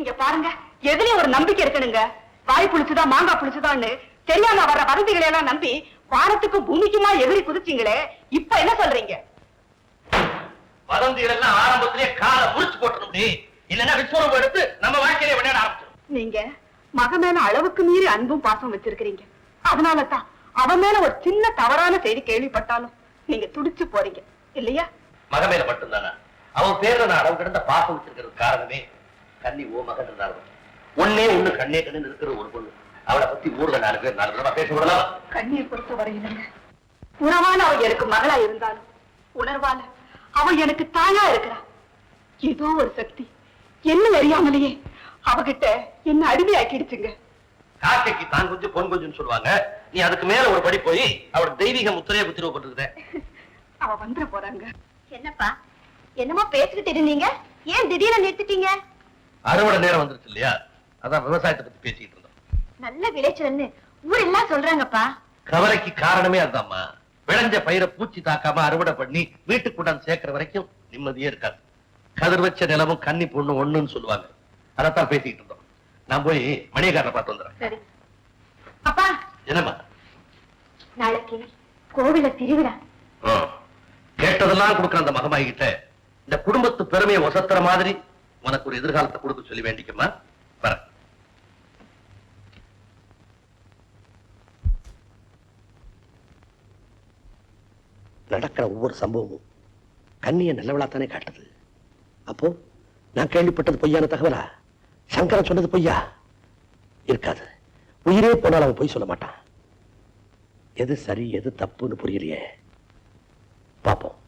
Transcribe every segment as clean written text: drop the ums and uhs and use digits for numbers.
இங்க பாருங்க, எதுலயும் ஒரு நம்பிக்கை இருக்கணுங்க. வாய் புளிச்சுதான் மாங்காய் புளிச்சுதான்னு தெரியாம வர்ற வதந்திகளை எல்லாம் நம்பி வானத்துக்கும் பூமிக்குமா எதிரி குதிச்சீங்களே, இப்ப என்ன சொல்றீங்க? வதந்திகள் எல்லாம் ஆரம்பத்திலே காலை முறிச்சு போட்டணும், இல்லன்னா விஸ்வரூபம் எடுத்து நம்ம வாழ்க்கையில விளையாட ஆரம்பிச்சிடும். நீங்க மக மேல அளவுக்கு மீறி அன்பும் பாசம் வச்சிருக்கிறீங்க. அதனாலதான் அவன் மேல ஒரு சின்ன தவறான செய்தி கேள்விப்பட்டாலும் நீங்க துடிச்சு போறீங்க இல்லையா? மக மேல மட்டும்தானா? அவன் பேர்ல நான் அளவு கிடந்த பாசம் வச்சிருக்கிறது காரணமே கண்ணி ஓ மகன் இருந்தாலும் ஒன்னே ஒண்ணு கண்ணே கண்ணு இருக்கிற ஒரு பொண்ணு. அவளை பத்தி ஊர்ல 4 பேர் 4 தடவை பேச விடலாம். கண்ணியை பொறுத்த வரையிலுங்க, உறவான அவ எனக்கு மகளா இருந்தாலும் உணர்வால அவ எனக்கு தாயா இருக்கிறா. ஏதோ ஒரு சக்தி என்ன அறியாமலேயே அவகிட்ட என்ன அடிமையாக்கிடுச்சுங்க. காக்கைக்கு தான் கொஞ்சம் பொன் கொஞ்சம் சொல்லுவாங்க. நீ அதுக்கு மேல ஒரு படி போய் அவளோட தெய்வீக முத்திரையை குத்திரப்பட்டிருக்க. அவ வந்துட போறாங்க. என்னப்பா என்னமோ பேசிக்கிட்டு இருந்தீங்க, ஏன் திடீர்னு நிறுத்திட்டீங்க? அறுவடை நேரம் வந்துருச்சு இல்லையா, அதான் விவசாயத்தை பத்தி பேசிட்டு இருந்தோம். நல்ல விளைச்சல்னு ஊரெல்லாம் சொல்றாங்கப்பா. கவலைக்கு காரணமே அதுதான்மா. விளைஞ்ச பயிரை பூச்சி தாக்காம அறுவடை பண்ணி வீட்டுக்கு கொண்டாந்து சேர்க்கிற வரைக்கும் நிம்மதியே இருக்காது. கதிர் வச்ச நிலமும் கன்னி பொண்ணு ஒண்ணுன்னு சொல்லுவாங்க. அதைத்தான் பேசிக்கிட்டு இருந்தோம். நான் போய் மணியக்காரனை பார்த்து வந்துடுறேன். சரி அப்பா. என்னம்மா? நாளைக்கு கோவில திருவிழா. கேட்டதெல்லாம் கொடுக்குற அந்த மகமாய் கிட்ட இந்த குடும்பத்து பெருமையை ஒசத்துற மாதிரி உனக்கு ஒரு எதிர்காலத்தை கொடுக்க சொல்லி வேண்டிக்கமா. வர நடக்கிற ஒவ்வொரு சம்பவமும் கண்ணிய நல்லவளாத்தானே காட்டுது. அப்போ நான் கேள்விப்பட்டது பொய்யான தகவலா? சங்கரன் சொன்னது பொய்யா இருக்காது. உயிரே போனாலும் அவன் பொய் சொல்ல மாட்டான். எது சரி எது தப்புன்னு புரியலையே. பாப்போம்.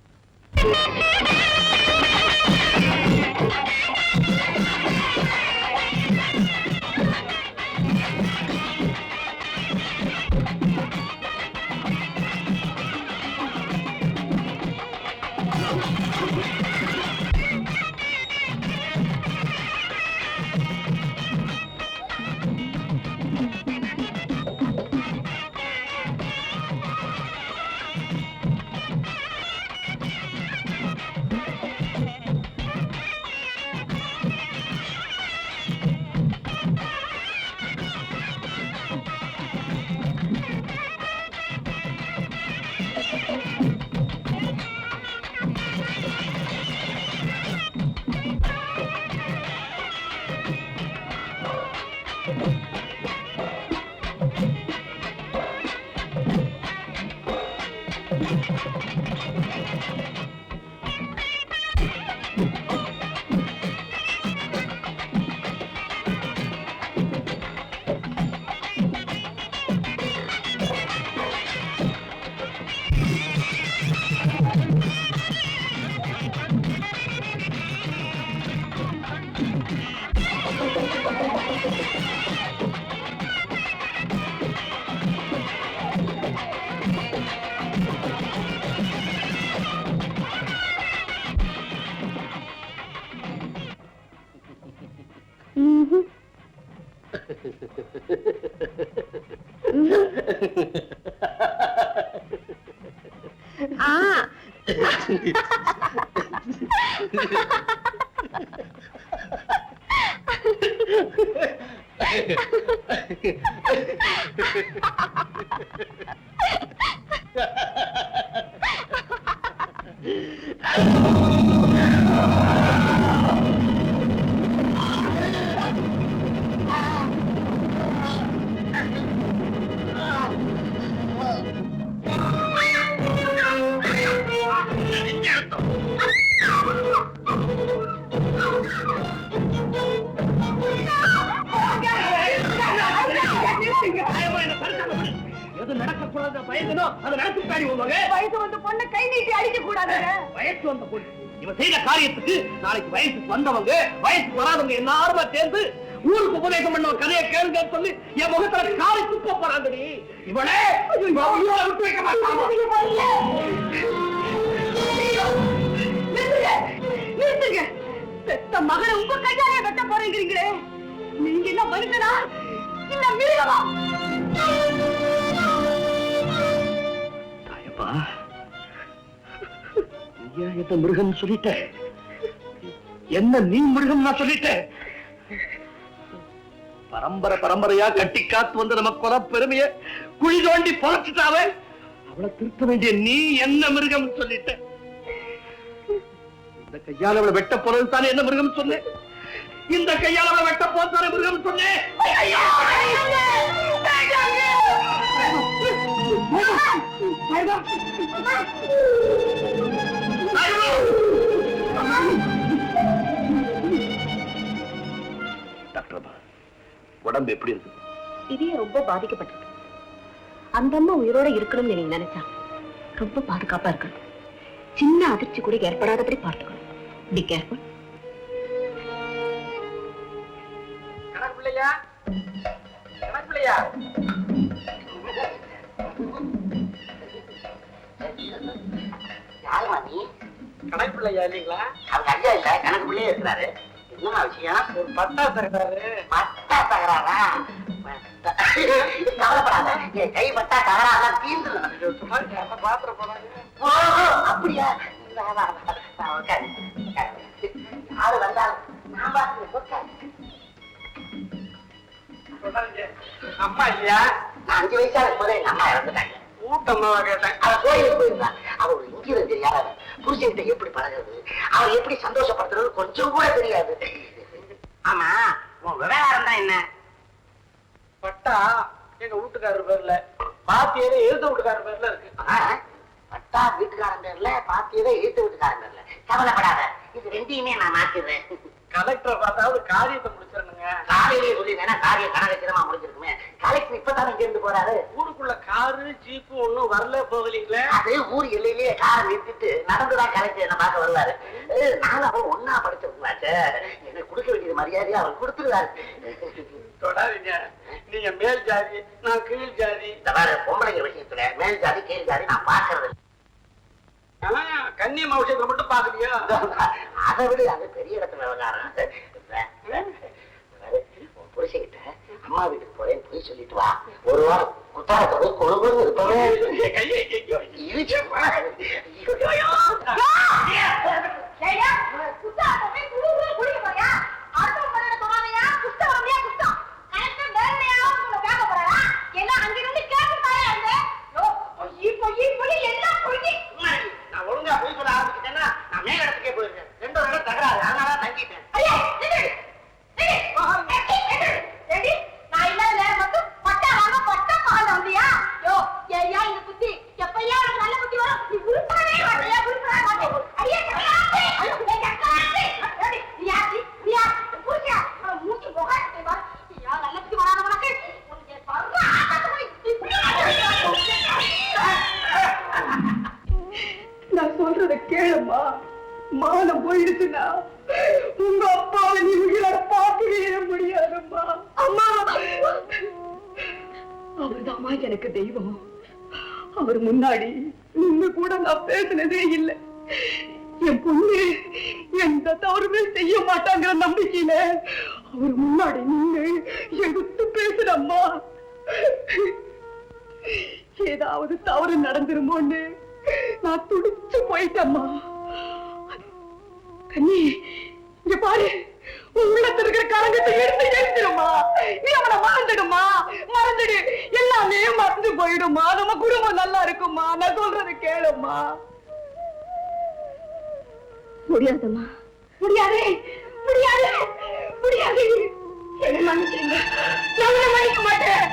வயசு வந்த பொண்ணு கை நீட்டி அடிக்க கூடாது. வயசு வந்த பொண்ணு இவன் செய்த காரியத்துக்கு நாளைக்கு வயசுக்கு வந்தவங்க வயசுக்கு வராதவங்க எல்லாருமா சேர்ந்து ஊருக்கு உபதேசம் பண்ண கதையை கேளுங்க சொல்லி என் முகத்துல காரி துப்ப போறாங்கடி. இவனே விட்டு வைக்க மாட்டான். பெத்த மகனை உங்க கையாலே வெட்ட போறீங்களே, நீங்க என்ன மனுஷனா இல்ல மிருகமா? தாயப்பா, நீயா என்ன மிருகம் சொல்லிட்ட? என்ன நீ மிருகம் நான் சொல்லிட்டேன்? பரம்பரை பரம்பரையா கட்டி காத்து வந்து நம்ம கொலை பெருமைய குழி தோண்டி பொழைச்சிட்டாவே அவளை திருத்த வேண்டிய நீ என்ன மிருகம் சொல்லிட்ட. இந்த கையால அவளை வெட்ட போறது தானே என்ன மிருகம் சொன்னேன். இந்த கையால அவளை வெட்ட போறது மிருகம் சொன்னேன். டாக்டர் உடம்பு எப்படி இருக்கு? இதே ரொம்ப பாதிக்கப்பட்டிருக்கு. அந்த அம்மா உயிரோட இருக்கணும்னு நீங்க நினைச்சா ரொம்ப பாதுகாப்பா இருக்கணும். சின்ன அதிர்ச்சி கூட ஏற்படாதபடி பார்த்துக்கணும். Be careful. கணக்குள்ளையா கணக்குள்ளையா யாருமா நீ? கணக்குள்ளையா இல்லீங்களா? அவங்க ஐயா இல்ல, கணக்கு பிள்ளையே இருக்கிறாரு. என்னமா விஷயம்? ஒரு பட்டா தகராறு. பட்டா தகராறா? கவலைப்படாத, என் கை பட்டா தகராறுலாம் தீர்ந்துடும். பாத்திர போறாங்க. ஓ, அப்படியா? உட்காரு. யாரு வந்தாலும் நான் பாத்துக்கிறேன். அம்மா இல்லையா? நான் 5 வயசா இருக்கும்போது எங்க அம்மா இறந்துட்டாங்க. கூட்டம்மாவா கேட்டேன். அவ கோயிலுக்கு போயிருந்தா. அவ ஒரு இங்கிருந்து தெரியாத புருஷன்கிட்ட எப்படி பழகிறது, அவர் எப்படி சந்தோஷப்படுத்துறது கொஞ்சம் கூட தெரியாது. ஆமா, உன் விவகாரம் தான் என்ன? பட்டா எங்க வீட்டுக்காரர் பேர்ல, பாத்தியரே எழுத வீட்டுக்காரர் பேர்ல இருக்கு. பட்டா வீட்டுக்காரன் பேர்ல, பாத்தியதை எழுத்து வீட்டுக்காரன் பேர்ல. கவலைப்படாத, இது ரெண்டையுமே நான் மாத்திடுறேன். கலெக்டரை பார்த்தாவது காரியத்தை முடிச்சிடணுங்க. காலையிலேயே சொல்லிருந்தேன்னா காரியம் கனகச்சிதமா முடிஞ்சிருக்குமே. கலெக்டர் இப்பதானே இங்க இருந்து போறாரு. ஊருக்குள்ள காரு ஜீப்பு ஒண்ணும் வரல போகலீங்களே. அது ஊர் எல்லையிலேயே காரை நிறுத்திட்டு நடந்துதான் கலெக்டர் என்ன பார்க்க வருவாரு. நானும் அவன் ஒன்னா படிச்சவங்களாச்சே, எனக்கு கொடுக்க வேண்டியது மரியாதையா அவர் கொடுத்துருவாரு. தொடாதீங்க, நீங்க மேல் ஜாதி, நான் கீழ் ஜாதி. இந்த மாதிரி பொம்பளைங்க விஷயத்துல மேல் ஜாதி கீழ் ஜாதி நான் பாக்குறது. கன்னியம்மா விஷயத்துல மட்டும் பாக்குறியா? அதை விட அது பெரிய இடத்துல விவகாரம். புருஷகிட்ட அம்மா வீட்டுக்கு போறேன்னு போய் சொல்லிட்டு வா. ஒரு வாரம் குத்தாரத்தோட கொழுகுன்னு இருப்பவே. நான் ஒழுங்கா போய் சொல்ல ஆரம்பிச்சுட்டேன்னா நான் மேல இடத்துக்கே போயிருக்கேன். 2 இடம் தகராறு, அதனால தங்கிட்டேன். நான் சொல்றத கேளுமா. மானம் போயிடுச்சுன்னா உங்க அப்பாவை நீ உயிரோட பார்க்கவே முடியாதும்மா. அம்மா, அவர்தாம்மா எனக்கு தெய்வம். அவர் முன்னாடி நின்னு கூட நான் பேசினதே இல்லை. என் பொண்ணு எந்த தவறுமே செய்ய மாட்டாங்கிற நம்பிக்கையில அவர் முன்னாடி நின்னு எடுத்து பேசுறம்மா. ஏதாவது தவறு நடந்துருமோன்னு நான் துடிச்சு போயிட்டம்மா. கண்ணி, இங்க பாரு, உள்ளத்துல இருக்கிற கரங்கத்தை எடுத்துருமா. நீ அவனை மறந்துடுமா, மறந்துடு. எல்லாமே மறந்து போயிடுமா. நம்ம குடும்பம் நல்லா இருக்குமா. நான் சொல்றது கேளுமா. முடியாதுமா, முடியாது, முடியாது, முடியாது. என்ன மன்னிச்சிருங்க, நான் உன்னை மன்னிக்க மாட்டேன்.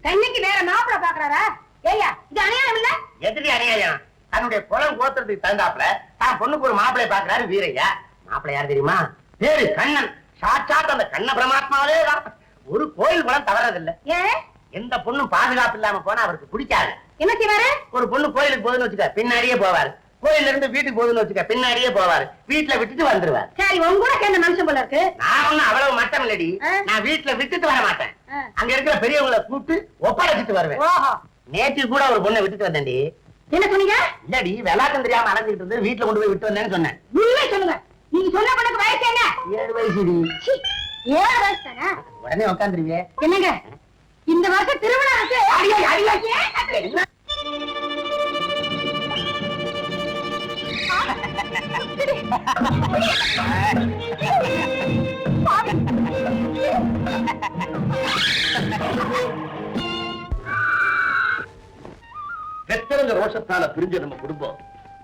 கண்ணுக்கு நேர மாப்பிள பாக்குறாரா? ஏய்யா, இது அநியாயம் இல்ல? எதிரி அநியாயம். தன்னுடைய குலம் கோத்திரத்துக்கு தகுந்தாப்புல தான் பொண்ணுக்கு ஒரு மாப்பிளைய பாக்குறாரு வீரையா. மாப்பிள்ளை யார் தெரியுமா? பேரு கண்ணன். சாட்சாத் அந்த கண்ண பிரமாத்மாவே தான். ஒரு கோயில் குளம் தவறதில்லை. ஏன்? எந்த பொண்ணும் பாதுகாப்பு இல்லாம போனா அவருக்கு பிடிக்காது. என்ன செய்வாரு? ஒரு பொண்ணு கோயிலுக்கு போகுதுன்னு வச்சுக்க, பின்னாடியே போவாரு. கோயில்ல இருந்து வீட்டுக்கு போகுதுன்னு வச்சுக்க, பின்னாடியே போவாரு. வீட்டுல விட்டுட்டு வந்துருவாரு. சரி, உங்க கூட சேர்ந்த மனுஷன் போல இருக்கு. நான் ஒண்ணும் அவ்வளவு மட்டம் இல்லடி. நான் வீட்டுல விட்டுட்டு வர மாட்டேன். அங்க இருக்கிற பெரியவங்களை கூப்பிட்டு ஒப்படைச்சிட்டு வருவேன். ஓஹோ. நேற்று கூட ஒரு பொண்ணை விட்டுட்டு வந்தேன்டி. என்ன சொன்னீங்க? இல்லடி விளாட்டம் தெரியாம அலைஞ்சிட்டு இருந்து வீட்டுல கொண்டு போய் விட்டு வந்தேன்னு சொன்னேன். உண்மை சொல்லுங்க. நீங்க சொன்ன பொண்ணுக்கு வயசு என்ன? 7 வயசுடி. 7 வயசு தானே? உடனே உட்காந்துருவியே. என்னங்க இந்த வருஷம் திருமணம் இருக்கு. என்ன? பெத்தவங்க ரோஷத்தால பிரிஞ்ச நம்ம குடும்பம்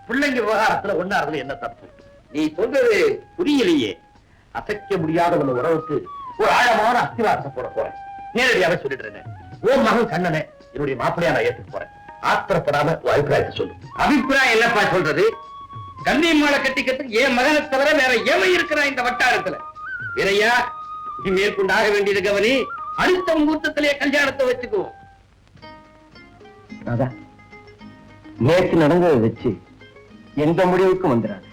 பிள்ளைங்க விவகாரத்துல ஒன்னாருல என்ன தப்பு? நீ சொல்றது புரியலையே. அசைக்க முடியாத உள்ள உறவுக்கு ஒரு ஆழமான அஸ்திவாரத்தை போட போறேன். நேரடியாவே சொல்லிடுறேன். உன் மகன் கண்ணனை என்னுடைய மாப்பிள்ளையா நான் ஏத்துக்க போறேன். ஆத்திரப்படாம உன் அபிப்பிராயத்தை சொல்லு. அபிப்பிராயம் என்னப்பா சொல்றது? கன்னியம்மாளை கட்டிக்கிறதுக்கு என் மகனை தவிர வேற எவன் இருக்கிறான் இந்த வட்டாரத்துல? வீரையா, நீ மேற்கொண்டாக வேண்டியது கவனி. அடுத்த முகூர்த்தத்திலேயே கல்யாணத்தை வச்சுக்குவோம். ராதா, நேற்று நடந்ததை வச்சு எந்த முடிவுக்கும் வந்துடாது.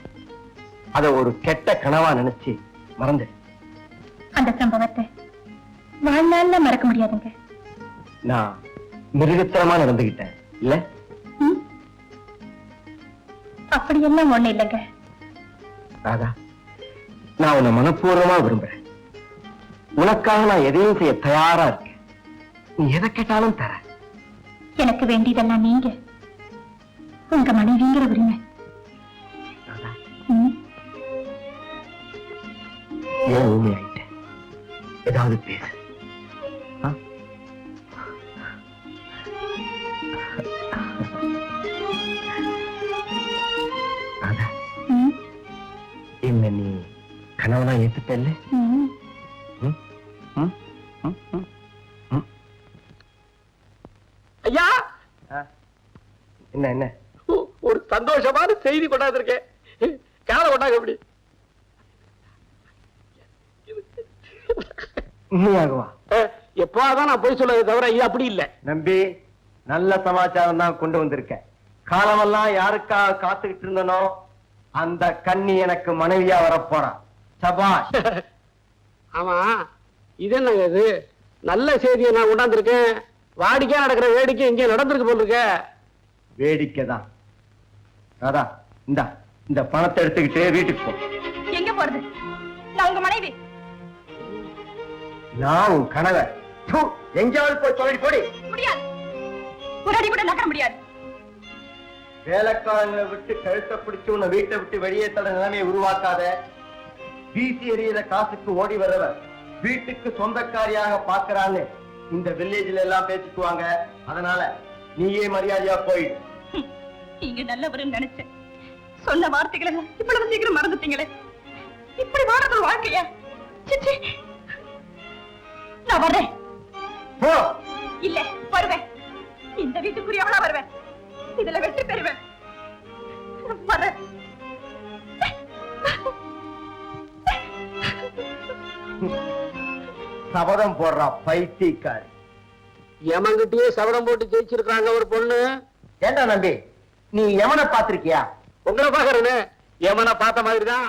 அத ஒரு கெட்ட கனவா நினைச்சு மறந்து. அந்த சம்பவத்தை வாழ்நாள்ல மறக்க முடியாதுங்க. நான் மிருகத்தனமா நடந்துகிட்டேன் இல்ல? அப்படியெல்லாம் ஒண்ணு இல்லைங்க. ராதா, நான் உன்னை மனப்பூர்வமா விரும்புறேன். உனக்காக நான் எதையும் செய்ய தயாரா இருக்கேன். நீ எதை கேட்டாலும் தர. எனக்கு வேண்டியதெல்லாம் நீங்க உங்க மனைவிங்கிற உரிமை. ராதா, ம். ஏன் ஊமை ஆயிட்ட? ஏதாவது பேசு. ஆ? ராதா, ம். என்ன நீ கனவுனா ஏத்துட்டல்ல? ம். ம்? ம்? ம்? ம்? ம்? ஐயா, என்ன என்ன ஒரு சந்தோஷமான செய்தி கொண்டாந்துருக்கேன். காலை கொண்டாங்க எப்படி? உண்மையாகவா? எப்போதான் நான் போய் சொல்றதை தவிர இது அப்படி இல்ல. நம்பி, நல்ல சமாச்சாரம் தான் கொண்டு வந்திருக்கேன். காலமெல்லாம் யாருக்காக காத்துக்கிட்டு இருந்தனோ அந்த கன்னி எனக்கு மனைவியா வரப்போறான். சபாஷ். ஆமா, இது என்னங்க இது? நல்ல செய்தியை நான் கொண்டாந்துருக்கேன். வாடிக்கையா நடக்கிற வேடிக்கை இங்கே நடந்திருக்கு போல் இருக்க. வேடிக்கை தான். ராதா, இந்த பணத்தை எடுத்துக்கிட்டு வீட்டுக்கு போ. எங்க போறது? நான் உங்க மனைவி. நான் உன் கணவர். எங்கேயாவது போய் சொல்லிட்டு போடி. முடியாது. ஒரு அடி கூட நகர முடியாது. வேலைக்காரங்களை விட்டு கழுத்தை பிடிச்சு உன்னை வீட்டை விட்டு வெளியே தட நிலைமையை உருவாக்காத. வீசி எறிகிற காசுக்கு ஓடி வர்றவர் வீட்டுக்கு சொந்தக்காரியாக பாக்குறான்னு இந்த வில்லேஜ்ல எல்லாம் பேசிக்குவாங்க. அதனால நீயே மரியாதையா போயிடு. நீங்க நல்லவருன்னு நினைச்சேன். சொன்ன வார்த்தைகளை இவ்வளவு சீக்கிரம் மறந்துட்டீங்களே. இப்படி வாழறது ஒரு வாழ்க்கையா? சிச்சி, நான் வர்றேன். போ. இல்ல, வருவேன். இந்த வீட்டுக்குரியவளா வருவேன். இதுல வெற்றி பெறுவேன். வர்றேன். சபதம் போடுறா பைத்தியக்காரி. எமங்கிட்டயே சவரம் போட்டு ஜெயிச்சிருக்காங்க ஒரு பொண்ணு. ஏண்டா நம்பி, நீ எவனை பாத்திருக்கியா? உங்களை பாக்குறேன்னு எமனை பார்த்த மாதிரிதான்